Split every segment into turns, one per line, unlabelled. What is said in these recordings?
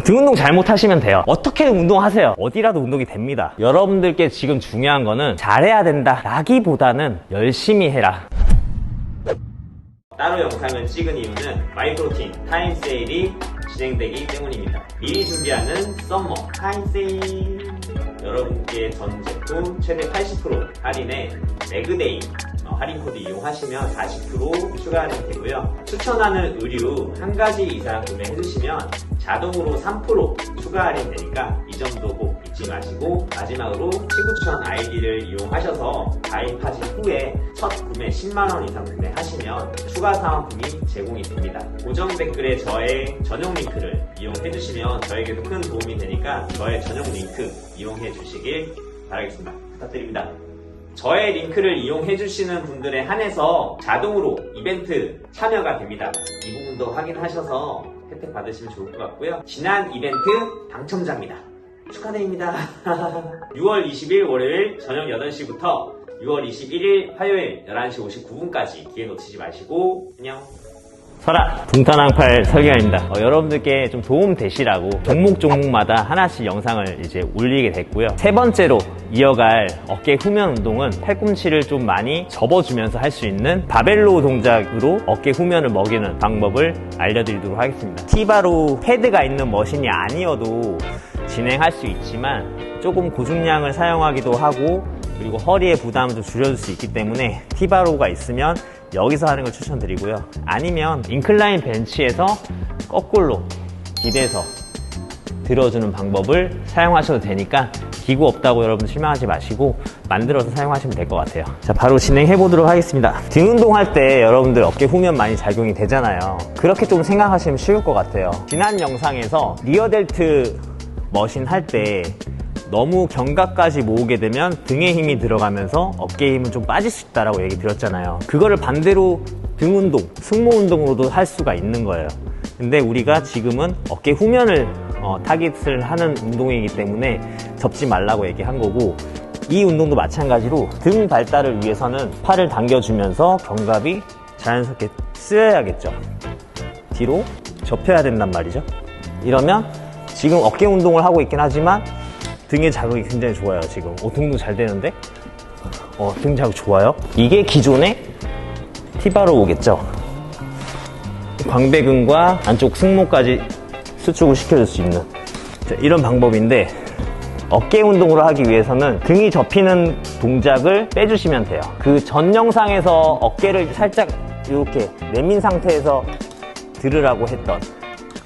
등 운동 잘못하시면 돼요. 어떻게든 운동하세요. 어디라도 운동이 됩니다. 여러분들께 지금 중요한 거는 잘해야 된다 라기보다는 열심히 해라. 따로 영상을 찍은 이유는 마이프로틴 타임 세일이 진행되기 때문입니다. 미리 준비하는 썸머 타임 세일. 여러분께 전 제품 최대 80% 할인에 매그데이 할인 코드 이용하시면 40% 추가 할인 되고요. 추천하는 의류 한 가지 이상 구매해주시면 자동으로 3% 추가 할인 되니까 이 점도 꼭 잊지 마시고, 마지막으로 친구 추천 아이디를 이용하셔서 가입하신 후에 첫 구매 10만원 이상 구매하시면 추가 사은품이 제공이 됩니다. 고정 댓글에 저의 전용 링크를 이용해주시면 저에게도 큰 도움이 되니까 저의 전용 링크 이용해 주시길 바라겠습니다. 부탁드립니다. 저의 링크를 이용해주시는 분들에 한해서 자동으로 이벤트 참여가 됩니다. 이 부분도 확인하셔서 혜택 받으시면 좋을 것 같고요. 지난 이벤트 당첨자입니다. 축하드립니다. 6월 20일 월요일 저녁 8시부터 6월 21일 화요일 11시 59분까지 기회 놓치지 마시고 안녕. 설아 붕탄왕팔 설계관입니다. 여러분들께 좀 도움 되시라고 종목마다 하나씩 영상을 이제 올리게 됐고요. 세 번째로 이어갈 어깨 후면 운동은 팔꿈치를 좀 많이 접어주면서 할 수 있는 바벨로 동작으로 어깨 후면을 먹이는 방법을 알려드리도록 하겠습니다. 티바로 패드가 있는 머신이 아니어도 진행할 수 있지만 조금 고중량을 사용하기도 하고, 그리고 허리의 부담을 좀 줄여줄 수 있기 때문에 티바로가 있으면 여기서 하는 걸 추천드리고요. 아니면 인클라인 벤치에서 거꾸로 기대서 들어주는 방법을 사용하셔도 되니까 기구 없다고 여러분 실망하지 마시고 만들어서 사용하시면 될 것 같아요. 자, 바로 진행해 보도록 하겠습니다. 등 운동할 때 여러분들 어깨 후면 많이 작용이 되잖아요. 그렇게 좀 생각하시면 쉬울 것 같아요. 지난 영상에서 리어 델트 머신 할 때 너무 견갑까지 모으게 되면 등에 힘이 들어가면서 어깨에 힘은 좀 빠질 수 있다라고 얘기 드렸잖아요. 그거를 반대로 등 운동, 승모 운동으로도 할 수가 있는 거예요. 근데 우리가 지금은 어깨 후면을 타깃을 하는 운동이기 때문에 접지 말라고 얘기한 거고, 이 운동도 마찬가지로 등 발달을 위해서는 팔을 당겨주면서 견갑이 자연스럽게 쓰여야겠죠. 뒤로 접혀야 된단 말이죠. 이러면 지금 어깨 운동을 하고 있긴 하지만 등의 자극이 굉장히 좋아요. 지금 등도 잘 되는데 등 자극 좋아요. 이게 기존의 티바로 오겠죠. 광배근과 안쪽 승모까지 수축을 시켜줄 수 있는 이런 방법인데, 어깨 운동으로 하기 위해서는 등이 접히는 동작을 빼주시면 돼요. 그 전 영상에서 어깨를 살짝 이렇게 내민 상태에서 들으라고 했던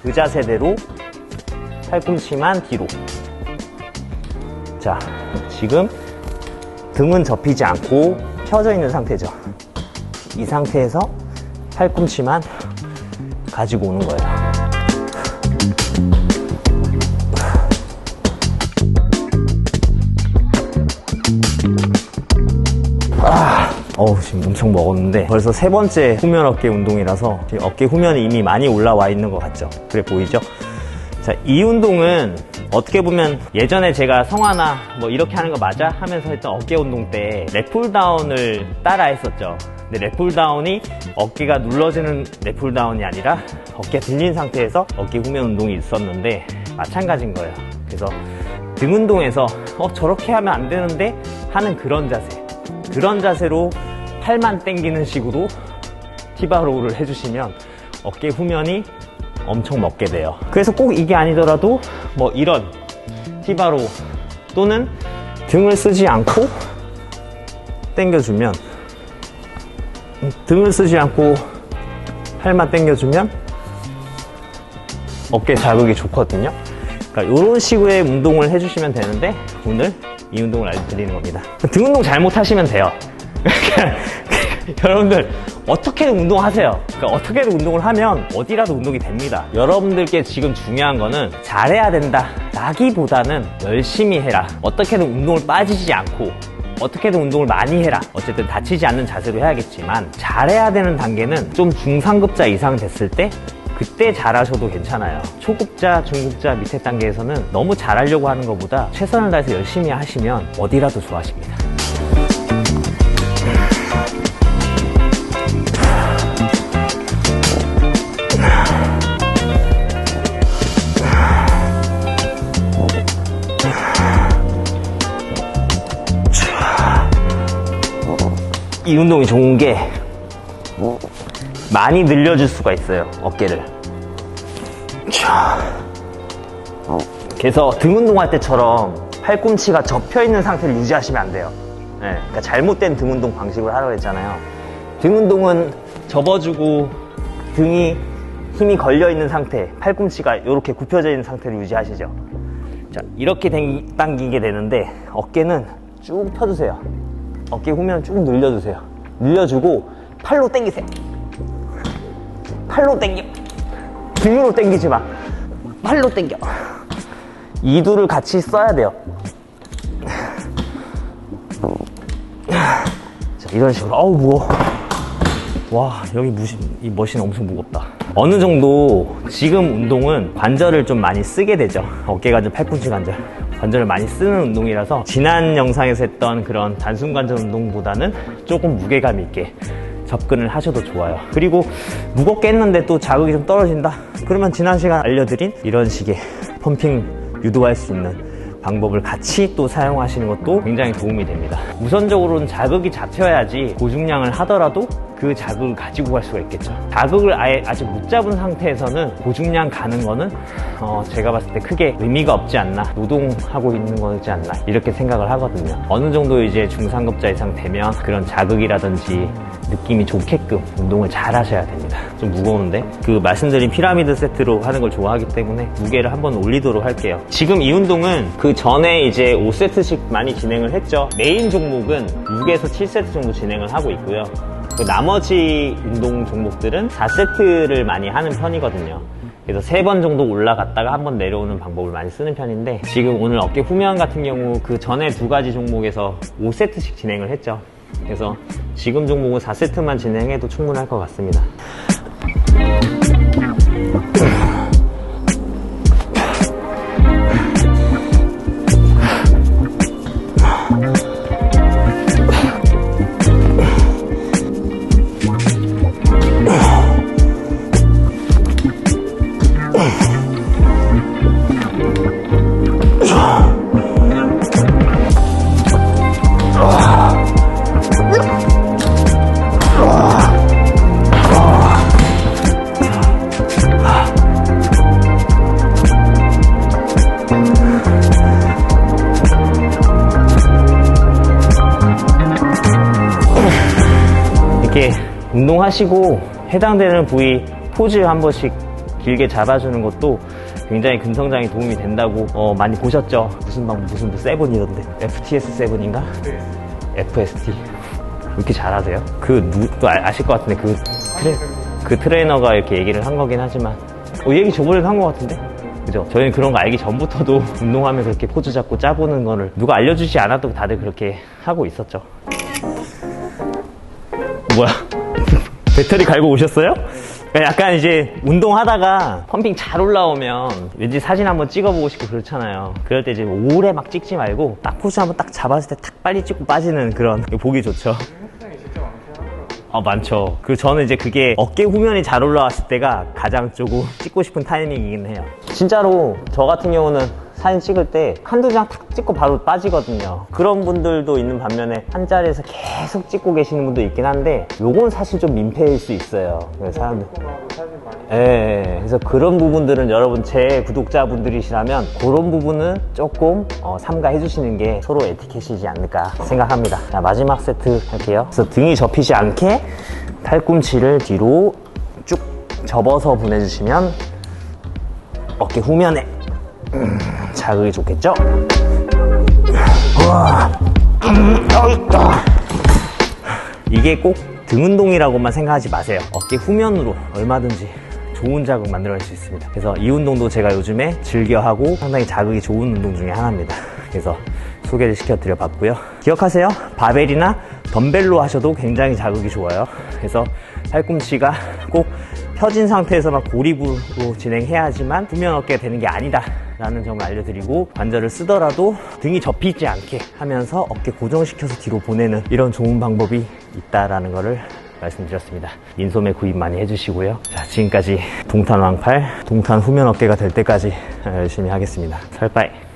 그 자세대로 팔꿈치만 뒤로. 자, 지금 등은 접히지 않고 펴져 있는 상태죠. 이 상태에서 팔꿈치만 가지고 오는 거예요. 지금 엄청 먹었는데 벌써 세 번째 후면 어깨 운동이라서 어깨 후면이 이미 많이 올라와 있는 것 같죠? 그래 보이죠? 자, 이 운동은 어떻게 보면 예전에 제가 성화나 뭐 이렇게 하는 거 맞아? 하면서 했던 어깨 운동 때 랩풀다운을 따라 했었죠. 근데 랩풀다운이 어깨가 눌러지는 랩풀다운이 아니라 어깨가 들린 상태에서 어깨 후면 운동이 있었는데 마찬가지인 거예요. 그래서 등 운동에서 저렇게 하면 안 되는데 하는 그런 자세로 팔만 당기는 식으로 티바로우를 해주시면 어깨 후면이 엄청 먹게 돼요. 그래서 꼭 이게 아니더라도 뭐 이런 티바로우 또는 등을 쓰지 않고 당겨주면, 등을 쓰지 않고 팔만 당겨주면 어깨 자극이 좋거든요. 그러니까 이런 식의 운동을 해주시면 되는데 오늘 이 운동을 알려드리는 겁니다. 등 운동 잘못하시면 돼요. 여러분들 어떻게든 운동하세요. 그러니까 어떻게든 운동을 하면 어디라도 운동이 됩니다. 여러분들께 지금 중요한 거는 잘해야 된다 라기보다는 열심히 해라. 어떻게든 운동을 빠지지 않고 어떻게든 운동을 많이 해라. 어쨌든 다치지 않는 자세로 해야겠지만 잘해야 되는 단계는 좀 중상급자 이상 됐을 때 그때 잘하셔도 괜찮아요. 초급자, 중급자 밑에 단계에서는 너무 잘하려고 하는 것보다 최선을 다해서 열심히 하시면 어디라도 좋아하십니다.
이 운동이 좋은 게 많이 늘려줄 수가 있어요, 어깨를. 그래서 등 운동할 때처럼 팔꿈치가 접혀있는 상태를 유지하시면 안 돼요. 네, 그러니까 잘못된 등 운동 방식을 하라고 했잖아요. 등 운동은 접어주고 등이 힘이 걸려있는 상태, 팔꿈치가 이렇게 굽혀져 있는 상태를 유지하시죠. 자, 이렇게 당기게 되는데 어깨는 쭉 펴주세요. 어깨 후면 쭉 늘려주세요. 늘려주고 팔로 당기세요. 팔로 당겨. 등으로 당기지 마. 팔로 당겨. 이두를 같이 써야 돼요. 자, 이런 식으로. 어우, 무거워. 와, 여기 이 머신 엄청 무겁다. 어느 정도 지금 운동은 관절을 좀 많이 쓰게 되죠. 어깨 관절, 팔꿈치 관절. 관절을 많이 쓰는 운동이라서 지난 영상에서 했던 그런 단순 관절 운동보다는 조금 무게감 있게 접근을 하셔도 좋아요. 그리고 무겁게 했는데 또 자극이 좀 떨어진다? 그러면 지난 시간 알려드린 이런 식의 펌핑 유도할 수 있는 방법을 같이 또 사용하시는 것도 굉장히 도움이 됩니다. 우선적으로는 자극이 잡혀야지 고중량을 하더라도 그 자극을 가지고 갈 수가 있겠죠. 자극을 아직 못 잡은 상태에서는 고중량 가는 거는 제가 봤을 때 크게 의미가 없지 않나, 노동하고 있는 거지 않나 이렇게 생각을 하거든요. 어느 정도 이제 중상급자 이상 되면 그런 자극이라든지 느낌이 좋게끔 운동을 잘 하셔야 됩니다. 좀 무거운데 그 말씀드린 피라미드 세트로 하는 걸 좋아하기 때문에 무게를 한번 올리도록 할게요. 지금 이 운동은 그 전에 이제 5세트씩 많이 진행을 했죠. 메인 종목은 6에서 7세트 정도 진행을 하고 있고요. 그 나머지 운동 종목들은 4세트를 많이 하는 편이거든요. 그래서 3번 정도 올라갔다가 한번 내려오는 방법을 많이 쓰는 편인데, 지금 오늘 어깨 후면 같은 경우 그 전에 2가지 종목에서 5세트씩 진행을 했죠. 그래서 지금 종목은 4세트만 진행해도 충분할 것 같습니다. 이렇게 운동하시고 해당되는 부위 포즈 한 번씩 길게 잡아주는 것도 굉장히 근성장에 도움이 된다고 많이 보셨죠? 무슨 세븐이던데 FTS 7인가? FST 왜 이렇게 잘하세요? 또 아실 것 같은데 그 트레이너가 이렇게 얘기를 한 거긴 하지만 얘기 저번에도 한 것 같은데? 그죠? 저희는 그런 거 알기 전부터도 운동하면서 그렇게 포즈 잡고 짜보는 거를 누가 알려주지 않아도 다들 그렇게 하고 있었죠. 뭐야? 배터리 갈고 오셨어요? 약간 이제 운동하다가 펌핑 잘 올라오면 왠지 사진 한번 찍어보고 싶고 그렇잖아요. 그럴 때 이제 오래 막 찍지 말고 딱 포즈 한번 딱 잡았을 때 탁 빨리 찍고 빠지는 그런 보기 좋죠. 많죠. 저는 이제 그게 어깨 후면이 잘 올라왔을 때가 가장 조금 찍고 싶은 타이밍이긴 해요. 진짜로 저 같은 경우는 사진 찍을 때 한두 장 탁 찍고 바로 빠지거든요. 그런 분들도 있는 반면에 한 자리에서 계속 찍고 계시는 분도 있긴 한데 요건 사실 좀 민폐일 수 있어요. 사람들. 그래서 그런 부분들은 여러분 제 구독자분들이시라면 그런 부분은 조금 삼가해 주시는 게 서로 에티켓이지 않을까 생각합니다. 자, 마지막 세트 할게요. 그래서 등이 접히지 않게 팔꿈치를 뒤로 쭉 접어서 보내주시면 어깨 후면에 자극이 좋겠죠? 이게 꼭 등 운동이라고만 생각하지 마세요. 어깨 후면으로 얼마든지 좋은 자극 만들어낼 수 있습니다. 그래서 이 운동도 제가 요즘에 즐겨하고 상당히 자극이 좋은 운동 중에 하나입니다. 그래서 소개를 시켜드려 봤고요. 기억하세요. 바벨이나 덤벨로 하셔도 굉장히 자극이 좋아요. 그래서 팔꿈치가 꼭 펴진 상태에서만 고립으로 진행해야 하지만 후면 어깨가 되는 게 아니다 라는 점을 알려드리고, 관절을 쓰더라도 등이 접히지 않게 하면서 어깨 고정시켜서 뒤로 보내는 이런 좋은 방법이 있다라는 거를 말씀드렸습니다. 인소매 구입 많이 해주시고요. 자, 지금까지 동탄 왕팔, 동탄 후면 어깨가 될 때까지 열심히 하겠습니다. 살빠이.